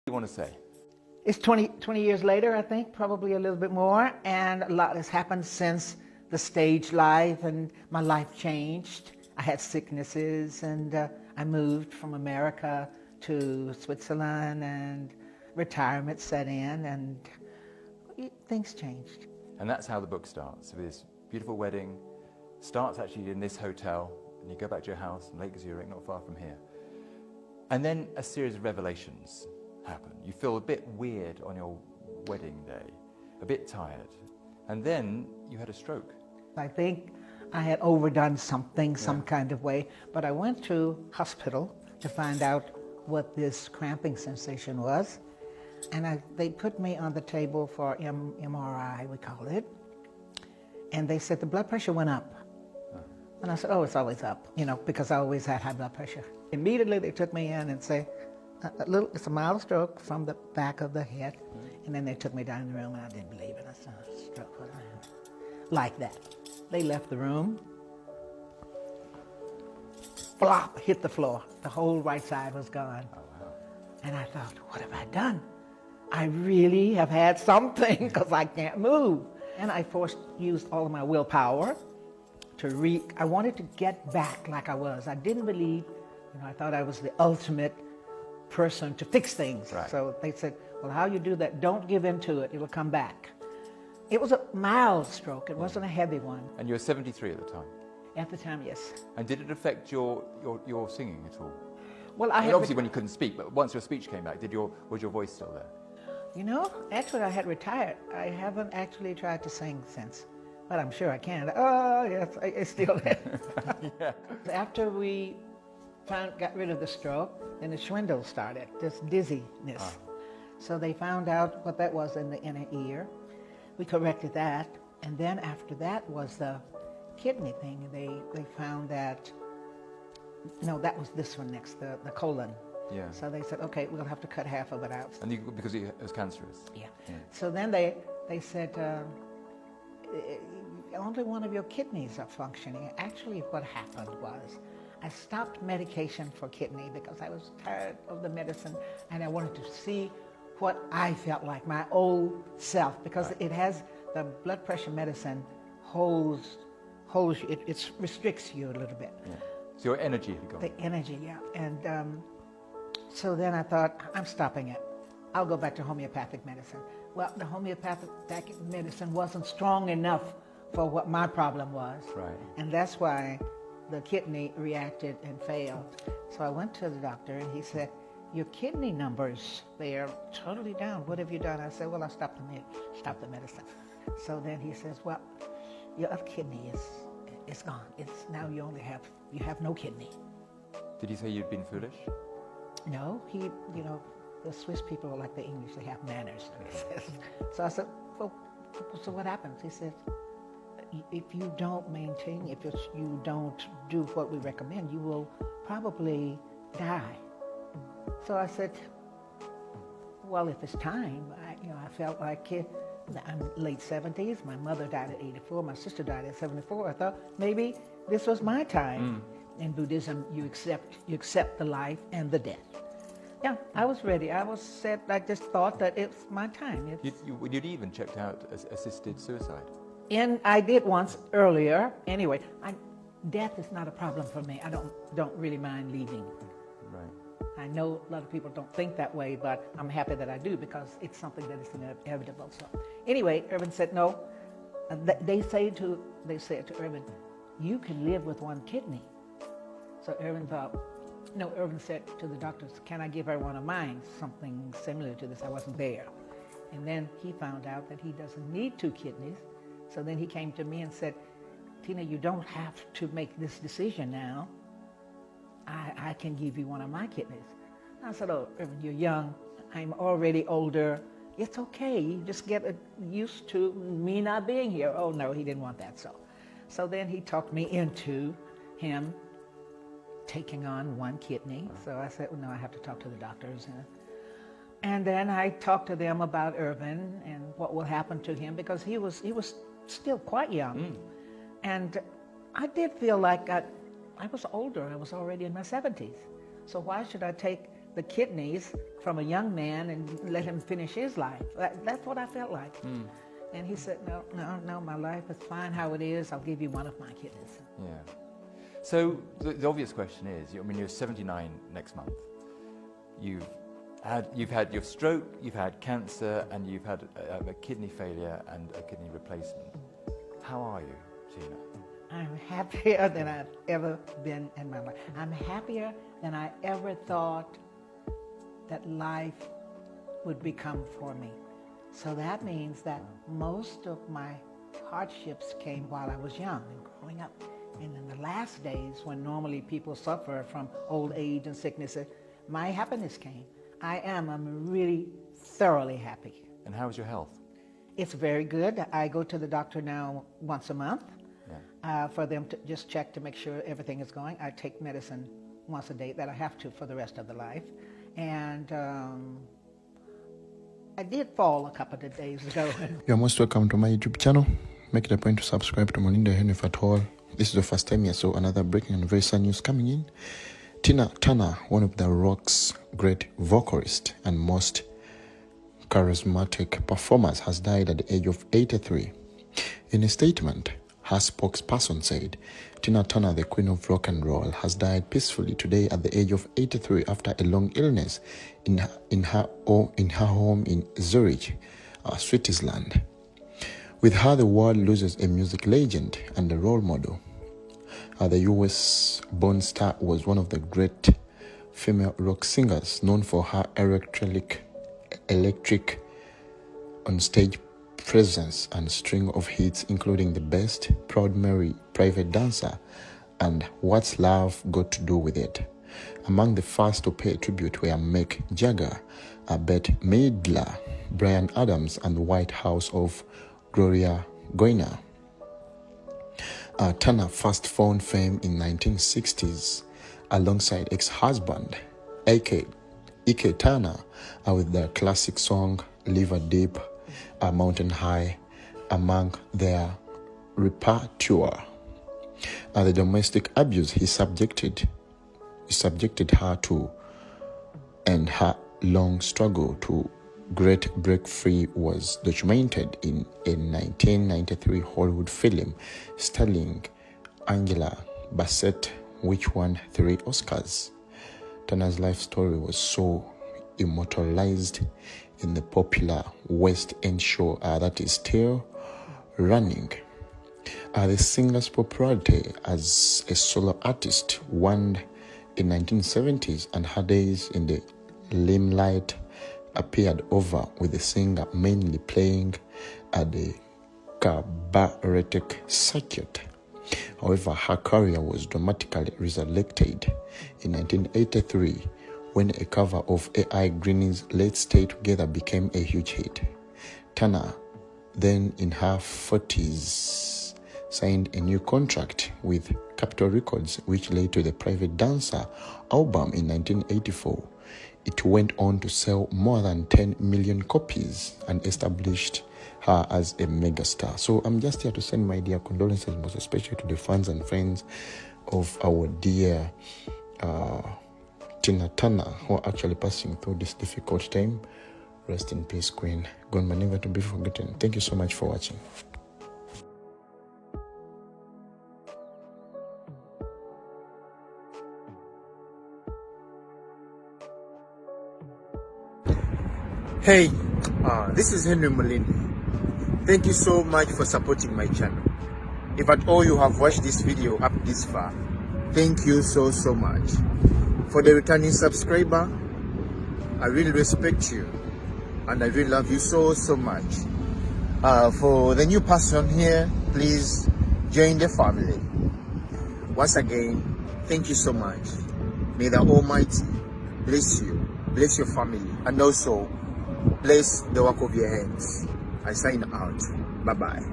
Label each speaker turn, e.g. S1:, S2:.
S1: You want to say?
S2: It's 20 years later, I think, probably a little bit more, and a lot has happened since the stage life, and my life changed. I had sicknesses, and I moved from America to Switzerland, and retirement set in, and things changed.
S1: And that's how the book starts, with this beautiful wedding. Starts actually in this hotel, and you go back to your house in Lake Zurich, not far from here. And then a series of revelations happen. You feel a bit weird on your wedding day, a bit tired. And then you had a stroke.
S2: I think I had overdone something, some kind of way, but I went to hospital to find out what this cramping sensation was. And they put me on the table for MRI, we call it. And they said the blood pressure went up. And I said, oh, it's always up, because I always had high blood pressure. Immediately they took me in and said, it's a mild stroke from the back of the head. And then they took me down in the room, and I didn't believe it. I said, stroke, like that. They left the room. Flop, hit the floor. The whole right side was gone. Oh, wow. And I thought, what have I done? I really have had something, because I can't move. And I used all of my willpower I wanted to get back like I was. I didn't believe, I thought I was the ultimate person to fix things.
S1: Right.
S2: So they said, well, how you do that, don't give in to it, it will come back. It was a mild stroke, it wasn't a heavy one.
S1: And you were 73 at the time?
S2: At the time, yes.
S1: And did it affect your singing at all?
S2: Well,
S1: obviously when you couldn't speak, but once your speech came back, was your voice still there?
S2: Actually I had retired. I haven't actually tried to sing since, but I'm sure I can. Oh, yes, it's still there. Yeah. After we got rid of the stroke, then the swindle started, this dizziness. So they found out what that was in the inner ear. We corrected that, and then after that was the kidney thing. They found that, that was this one next, the colon.
S1: Yeah.
S2: So they said, okay, we'll have to cut half of it out.
S1: And because it was cancerous?
S2: Yeah. So then they said, only one of your kidneys are functioning. Actually, what happened was I stopped medication for kidney because I was tired of the medicine, and I wanted to see what I felt like, my old self, because it has, the blood pressure medicine holds you, it restricts you a little bit.
S1: Yeah. So your energy had gone.
S2: The energy, yeah. And so then I thought, I'm stopping it. I'll go back to homeopathic medicine. Well, the homeopathic medicine wasn't strong enough for what my problem was.
S1: Right.
S2: And that's why the kidney reacted and failed. So I went to the doctor, and he said, your kidney numbers, they are totally down. What have you done? I said, well, I stopped the medicine. So then he says, well, your other kidney is gone. Now you have no kidney.
S1: Did he say you'd been foolish?
S2: No, the Swiss people are like the English, they have manners. So I said, well, so what happens? He said, if you don't maintain, if you don't do what we recommend, you will probably die. So I said, well, if it's time, I felt like I'm late 70s, my mother died at 84, my sister died at 74. I thought maybe this was my time. In Buddhism, you accept the life and the death. Yeah, I was ready. I was set. I just thought that it's my time.
S1: You'd even checked out assisted suicide?
S2: And I did once earlier. Anyway, death is not a problem for me. I don't really mind leaving.
S1: Right.
S2: I know a lot of people don't think that way, but I'm happy that I do, because it's something that is inevitable. So anyway, Irvin said no. They said to Irvin, you can live with one kidney. So Irvin said to the doctors, can I give her one of mine? Something similar to this. I wasn't there. And then he found out that he doesn't need two kidneys. So then he came to me and said, Tina, you don't have to make this decision now. I can give you one of my kidneys. I said, oh, Irvin, you're young. I'm already older. It's okay. You just get used to me not being here. Oh, no, he didn't want that. So then he talked me into him taking on one kidney. So I said, well, no, I have to talk to the doctors. And then I talked to them about Irvin and what will happen to him, because he was still quite young. And I did feel like I was older. I was already in my 70s. So why should I take the kidneys from a young man and let him finish his life. That's what I felt like. And he said, no, my life is fine how it is. I'll give you one of my kidneys.
S1: Yeah. So the obvious question is, I mean, you're 79 next month. You've had your stroke, you've had cancer, and you've had a kidney failure and a kidney replacement. How are you, Tina?
S2: I'm happier than I've ever been in my life. I'm happier than I ever thought that life would become for me. So that means that most of my hardships came while I was young and growing up. And in the last days, when normally people suffer from old age and sickness, my happiness came. I'm really thoroughly happy.
S1: And how is your health?
S2: It's very good. I go to the doctor now once a month.
S1: Yeah.
S2: For them to just check to make sure everything is going. I take medicine once a day that I have to for the rest of the life. And I did fall a couple of days ago.
S3: You're most welcome to my YouTube channel. Make it a point to subscribe to Monindo Henry if at all. This is the first time you saw another breaking and very sad news coming in. Tina Turner, one of the rock's great vocalists and most charismatic performers, has died at the age of 83. In a statement, her spokesperson said, Tina Turner, the queen of rock and roll, has died peacefully today at the age of 83 after a long illness in her home in Zurich, Switzerland. With her, the world loses a music legend and a role model. The US-born star was one of the great female rock singers, known for her electric on-stage presence and string of hits including The Best, Proud Mary, Private Dancer, and What's Love Got to Do With It. Among the first to pay tribute were Mick Jagger, Bette Midler, Bryan Adams, and the White House of Gloria Gaynor. Turner first found fame in 1960s alongside ex-husband Ike Turner with their classic song Live Deep, Mountain High among their repertoire. The domestic abuse he subjected her to and her long struggle to great break free was documented in a 1993 Hollywood film starring Angela Bassett, which won 3 Oscars. Turner's life story was so immortalized in the popular West End show that is still running. The singer's popularity as a solo artist waned in 1970s, and her days in the limelight appeared over, with the singer mainly playing at the cabaret circuit. However, her career was dramatically resurrected in 1983 when a cover of A.I. Green's Let's Stay Together became a huge hit. Turner, then in her 40s, signed a new contract with Capitol Records, which led to the Private Dancer album in 1984. It went on to sell more than 10 million copies and established her as a megastar. So I'm just here to send my dear condolences, most especially to the fans and friends of our dear Tina Turner, who are actually passing through this difficult time. Rest in peace, Queen. Gone but never to be forgotten. Thank you so much for watching.
S4: Hey, this is Henry Molini. Thank you so much for supporting my channel. If at all you have watched this video up this far, thank you so much. For the returning subscriber, I really respect you and I really love you so much. For the new person here, please join the family. Once again, thank you so much. May the Almighty bless you, bless your family, and also bless the work of your hands. I sign out. Bye-bye.